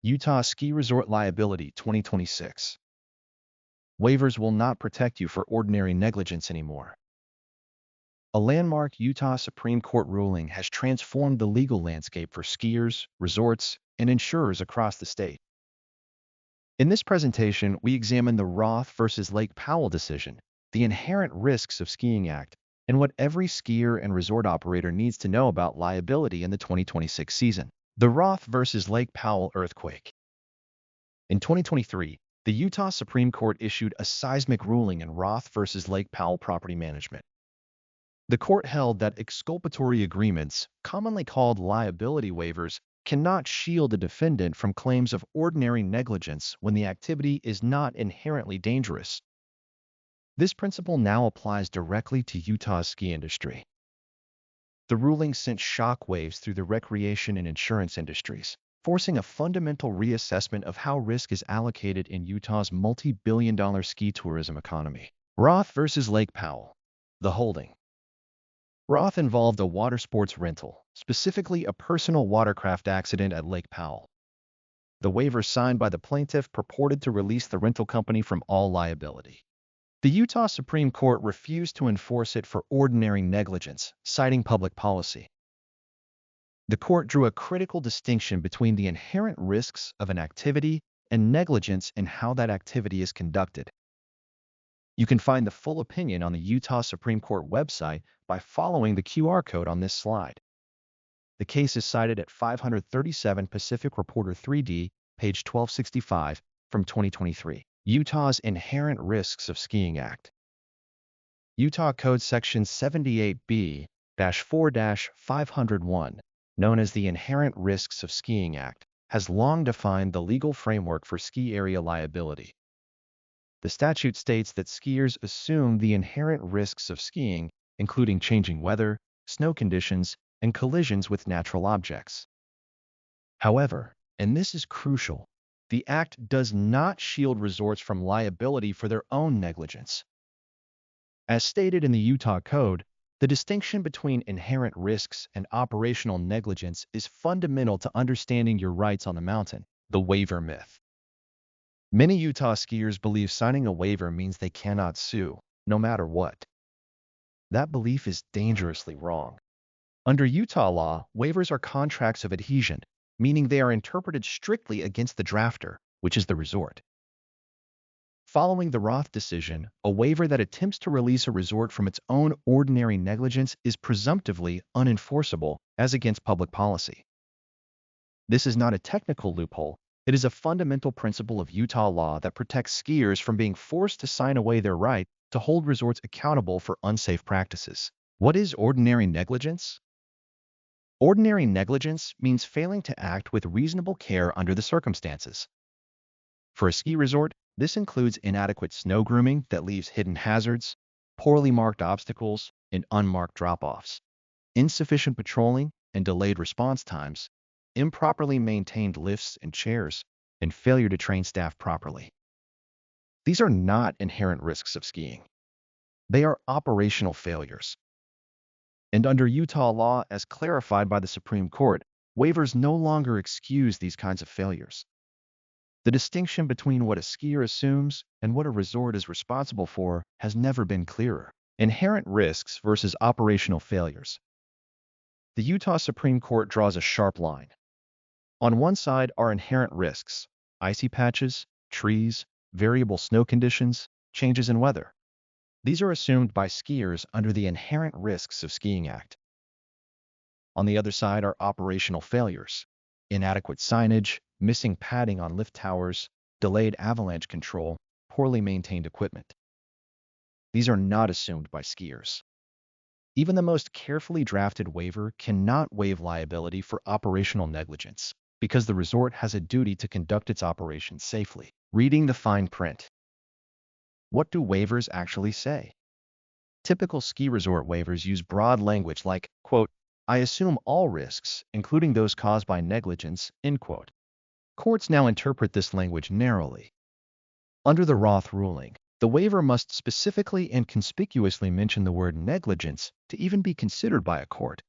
Utah Ski Resort Liability 2026. Waivers will not protect you for ordinary negligence anymore. A landmark Utah Supreme Court ruling has transformed the legal landscape for skiers, resorts, and insurers across the state. In this presentation, we examine the Roth versus Lake Powell decision, the Inherent Risks of Skiing Act, and what every skier and resort operator needs to know about liability in the 2026 season. The Roth versus Lake Powell earthquake. In 2023, the Utah Supreme Court issued a seismic ruling in Roth versus Lake Powell Property Management. The court held that exculpatory agreements, commonly called liability waivers, cannot shield a defendant from claims of ordinary negligence when the activity is not inherently dangerous. This principle now applies directly to Utah's ski industry. The ruling sent shockwaves through the recreation and insurance industries, forcing a fundamental reassessment of how risk is allocated in Utah's multi-billion-dollar ski tourism economy. Roth versus Lake Powell. The holding. Roth involved a water sports rental, specifically a personal watercraft accident at Lake Powell. The waiver signed by the plaintiff purported to release the rental company from all liability. The Utah Supreme Court refused to enforce it for ordinary negligence, citing public policy. The court drew a critical distinction between the inherent risks of an activity and negligence in how that activity is conducted. You can find the full opinion on the Utah Supreme Court website by following the QR code on this slide. The case is cited at 537 Pacific Reporter 3D, page 1265, from 2023. Utah's Inherent Risks of Skiing Act. Utah Code Section 78B-4-501, known as the Inherent Risks of Skiing Act, has long defined the legal framework for ski area liability. The statute states that skiers assume the inherent risks of skiing, including changing weather, snow conditions, and collisions with natural objects. However, and this is crucial, the Act does not shield resorts from liability for their own negligence. As stated in the Utah Code, the distinction between inherent risks and operational negligence is fundamental to understanding your rights on the mountain, the waiver myth. Many Utah skiers believe signing a waiver means they cannot sue, no matter what. That belief is dangerously wrong. Under Utah law, waivers are contracts of adhesion, meaning they are interpreted strictly against the drafter, which is the resort. Following the Roth decision, a waiver that attempts to release a resort from its own ordinary negligence is presumptively unenforceable as against public policy. This is not a technical loophole. It is a fundamental principle of Utah law that protects skiers from being forced to sign away their right to hold resorts accountable for unsafe practices. What is ordinary negligence? Ordinary negligence means failing to act with reasonable care under the circumstances. For a ski resort, this includes inadequate snow grooming that leaves hidden hazards, poorly marked obstacles, and unmarked drop-offs, insufficient patrolling and delayed response times, improperly maintained lifts and chairs, and failure to train staff properly. These are not inherent risks of skiing. They are operational failures. And under Utah law, as clarified by the Supreme Court, waivers no longer excuse these kinds of failures. The distinction between what a skier assumes and what a resort is responsible for has never been clearer. Inherent risks versus operational failures. The Utah Supreme Court draws a sharp line. On one side are inherent risks, icy patches, trees, variable snow conditions, changes in weather. These are assumed by skiers under the Inherent Risks of Skiing Act. On the other side are operational failures, inadequate signage, missing padding on lift towers, delayed avalanche control, poorly maintained equipment. These are not assumed by skiers. Even the most carefully drafted waiver cannot waive liability for operational negligence, because the resort has a duty to conduct its operations safely. Reading the fine print. What do waivers actually say? Typical ski resort waivers use broad language like, quote, "I assume all risks, including those caused by negligence," end quote. Courts now interpret this language narrowly. Under the Roth ruling, the waiver must specifically and conspicuously mention the word negligence to even be considered by a court.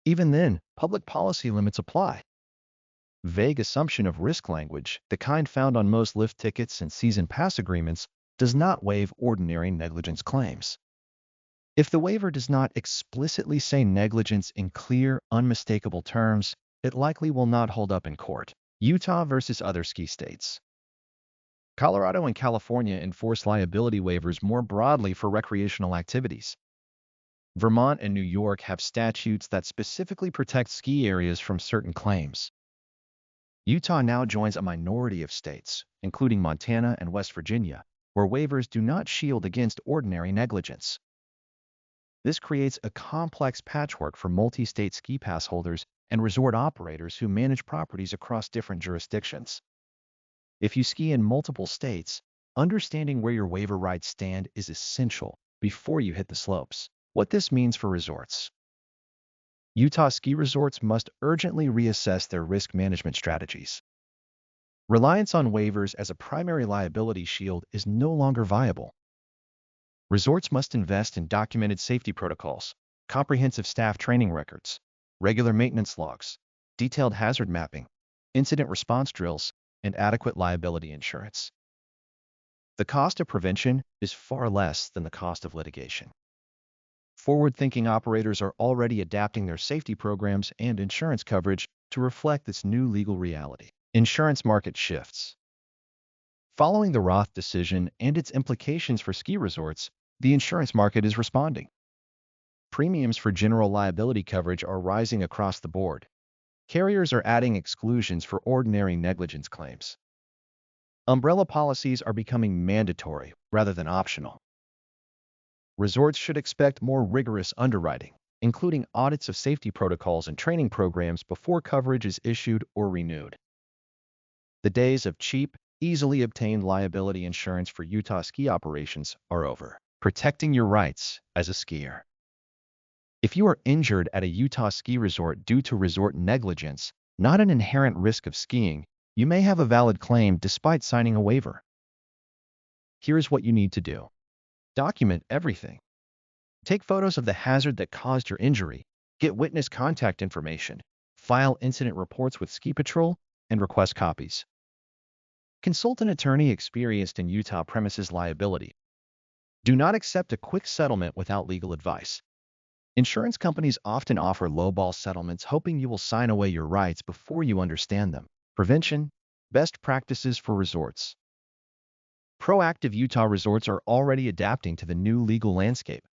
Even then, public policy limits apply. Vague assumption of risk language, the kind found on most lift tickets and season pass agreements, does not waive ordinary negligence claims. If the waiver does not explicitly say negligence in clear, unmistakable terms, it likely will not hold up in court. Utah versus other ski states. Colorado and California enforce liability waivers more broadly for recreational activities. Vermont and New York have statutes that specifically protect ski areas from certain claims. Utah now joins a minority of states, including Montana and West Virginia, where waivers do not shield against ordinary negligence. This creates a complex patchwork for multi-state ski pass holders and resort operators who manage properties across different jurisdictions. If you ski in multiple states, understanding where your waiver rights stand is essential before you hit the slopes. What this means for resorts. Utah ski resorts must urgently reassess their risk management strategies. Reliance on waivers as a primary liability shield is no longer viable. Resorts must invest in documented safety protocols, comprehensive staff training records, regular maintenance logs, detailed hazard mapping, incident response drills, and adequate liability insurance. The cost of prevention is far less than the cost of litigation. Forward-thinking operators are already adapting their safety programs and insurance coverage to reflect this new legal reality. Insurance market shifts. Following the Roth decision and its implications for ski resorts, the insurance market is responding. Premiums for general liability coverage are rising across the board. Carriers are adding exclusions for ordinary negligence claims. Umbrella policies are becoming mandatory rather than optional. Resorts should expect more rigorous underwriting, including audits of safety protocols and training programs before coverage is issued or renewed. The days of cheap, easily obtained liability insurance for Utah ski operations are over. Protecting your rights as a skier. If you are injured at a Utah ski resort due to resort negligence, not an inherent risk of skiing, you may have a valid claim despite signing a waiver. Here's what you need to do. Document everything. Take photos of the hazard that caused your injury, get witness contact information, file incident reports with Ski Patrol, and request copies. Consult an attorney experienced in Utah premises liability. Do not accept a quick settlement without legal advice. Insurance companies often offer lowball settlements hoping you will sign away your rights before you understand them. Prevention, best practices for resorts. Proactive Utah resorts are already adapting to the new legal landscape.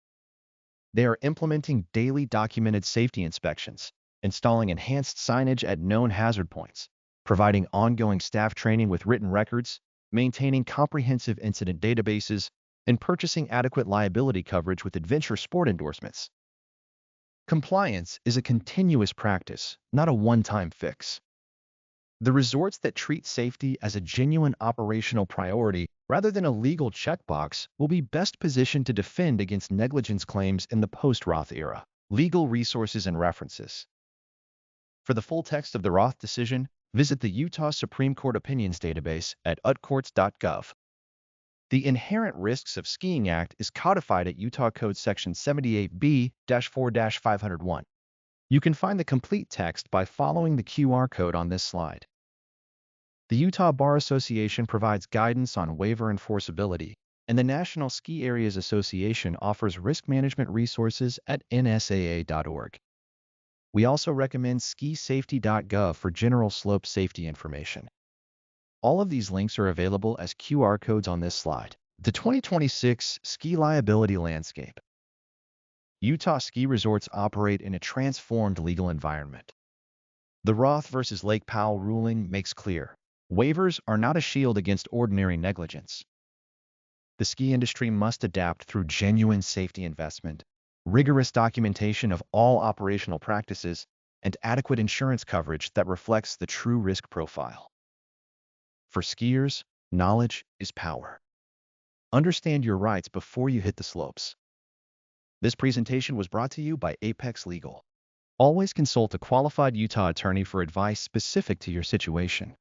They are implementing daily documented safety inspections, installing enhanced signage at known hazard points, providing ongoing staff training with written records, maintaining comprehensive incident databases, and purchasing adequate liability coverage with adventure sport endorsements. Compliance is a continuous practice, not a one-time fix. The resorts that treat safety as a genuine operational priority rather than a legal checkbox will be best positioned to defend against negligence claims in the post-Roth era. Legal resources and references. For the full text of the Roth decision, visit the Utah Supreme Court Opinions database at utcourts.gov. The Inherent Risks of Skiing Act is codified at Utah Code Section 78B-4-501. You can find the complete text by following the QR code on this slide. The Utah Bar Association provides guidance on waiver enforceability, and the National Ski Areas Association offers risk management resources at nsaa.org. We also recommend skisafety.gov for general slope safety information. All of these links are available as QR codes on this slide. The 2026 Ski Liability Landscape. Utah ski resorts operate in a transformed legal environment. The Roth versus Lake Powell ruling makes clear, waivers are not a shield against ordinary negligence. The ski industry must adapt through genuine safety investment, rigorous documentation of all operational practices, and adequate insurance coverage that reflects the true risk profile. For skiers, knowledge is power. Understand your rights before you hit the slopes. This presentation was brought to you by Apex Legal. Always consult a qualified Utah attorney for advice specific to your situation.